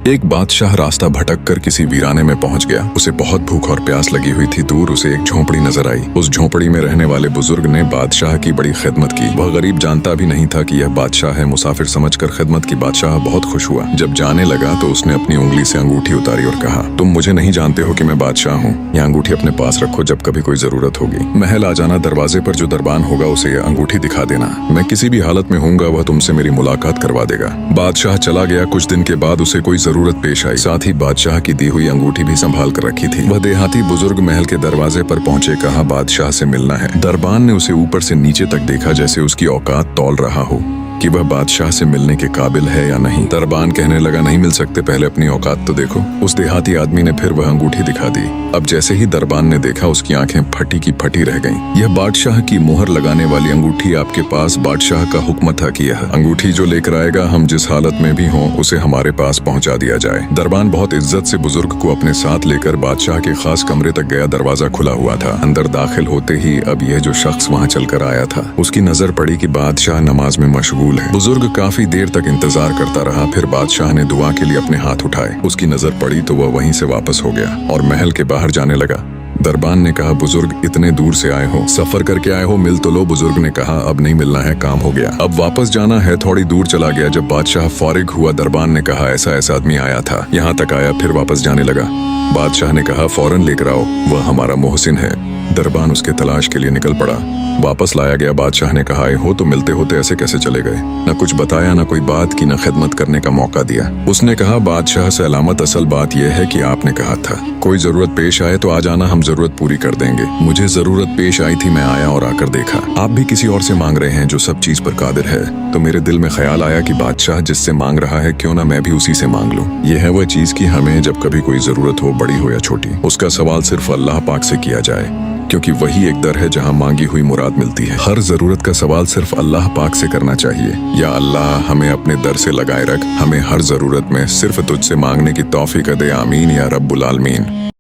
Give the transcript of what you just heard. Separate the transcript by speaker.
Speaker 1: एक बादशाह रास्ता भटक कर किसी वीराने में पहुंच गया। उसे बहुत भूख और प्यास लगी हुई थी। दूर उसे एक झोंपड़ी नजर आई। उस झोंपड़ी में रहने वाले बुजुर्ग ने बादशाह की बड़ी खिदमत की। वह गरीब जानता भी नहीं था कि यह बादशाह है। मुसाफिर समझकर खिदमत की बादशाह बहुत खुश हुआ। जब जाने लगा तो उसने अपनी उंगली से अंगूठी उतारी और कहा, तुम मुझे नहीं जानते हो कि मैं बादशाह हूँ। यह अंगूठी अपने पास रखो, जब कभी कोई जरूरत होगी महल आ जाना। दरवाजे पर जो दरबान होगा उसे यह अंगूठी दिखा देना। मैं किसी भी हालत में हूँगा, वह तुमसे मेरी मुलाकात करवा देगा। बादशाह चला गया। कुछ दिन के बाद उसे कोई जरूरत पेश आई। साथ ही बादशाह की दी हुई अंगूठी भी संभाल कर रखी थी। वह देहाती बुजुर्ग महल के दरवाजे पर पहुंचे। कहा, बादशाह से मिलना है। दरबान ने उसे ऊपर से नीचे तक देखा, जैसे उसकी औकात तौल रहा हो कि वह बादशाह से मिलने के काबिल है या नहीं। दरबान कहने लगा, नहीं मिल सकते, पहले अपनी औकात तो देखो। उस देहाती आदमी ने फिर वह अंगूठी दिखा दी। अब जैसे ही दरबान ने देखा, उसकी आंखें फटी की फटी रह गईं। यह बादशाह की मुहर लगाने वाली अंगूठी आपके पास बादशाह का हुक्म था कि यह अंगूठी जो लेकर आएगा, हम जिस हालत में भी हों, उसे हमारे पास पहुंचा दिया जाए। दरबान बहुत इज्जत से बुजुर्ग को अपने साथ लेकर बादशाह के खास कमरे तक गया। दरवाजा खुला हुआ था। अंदर दाखिल होते ही अब यह जो शख्स वहाँ चलकर आया था, उसकी नजर पड़ी कि बादशाह नमाज में मशगूल है। बुजुर्ग काफी देर तक इंतजार करता रहा। फिर बादशाह ने दुआ के लिए अपने हाथ उठाए। उसकी नजर पड़ी तो वह वहीं से वापस हो गया और महल के बाहर जाने लगा। दरबान ने कहा, बुजुर्ग इतने दूर से आए हो, सफर करके आए हो, मिल तो लो। बुजुर्ग ने कहा, अब नहीं मिलना है, काम हो गया, अब वापस जाना है। थोड़ी दूर चला गया। जब बादशाह फारिग हुआ, दरबान ने कहा, ऐसा आदमी आया था, यहाँ तक आया, फिर वापस जाने लगा। बादशाह ने कहा, फौरन लेकर आओ, वह हमारा मोहसिन है। दरबान उसके तलाश के लिए निकल पड़ा। वापस लाया गया। बादशाह ने कहा, आए हो तो मिलते होते ऐसे कैसे चले गए? न कुछ बताया, न कोई बात की, न खिदमत करने का मौका दिया। उसने कहा, बादशाह से अलामत असल बात यह है कि आपने कहा था कोई जरूरत पेश आए तो आ जाना, हम जरूरत पूरी कर देंगे। मुझे जरूरत पेश आई थी, मैं आया और आकर देखा आप भी किसी और से मांग रहे हैं जो सब चीज पर कादिर है। तो मेरे दिल में ख्याल आया कि बादशाह जिससे मांग रहा है, क्यों ना मैं भी उसी से मांग लूं। यह है वह चीज कि हमें जब कभी कोई जरूरत हो, बड़ी हो या छोटी, उसका सवाल सिर्फ अल्लाह पाक से किया जाए, क्योंकि वही एक दर है जहां मांगी हुई मुराद मिलती है। हर जरूरत का सवाल सिर्फ अल्लाह पाक से करना चाहिए। या अल्लाह, हमें अपने दर से लगाए रख, हमें हर जरूरत में सिर्फ तुझसे मांगने की तौफीक दे। आमीन या रब्बुल आलमीन।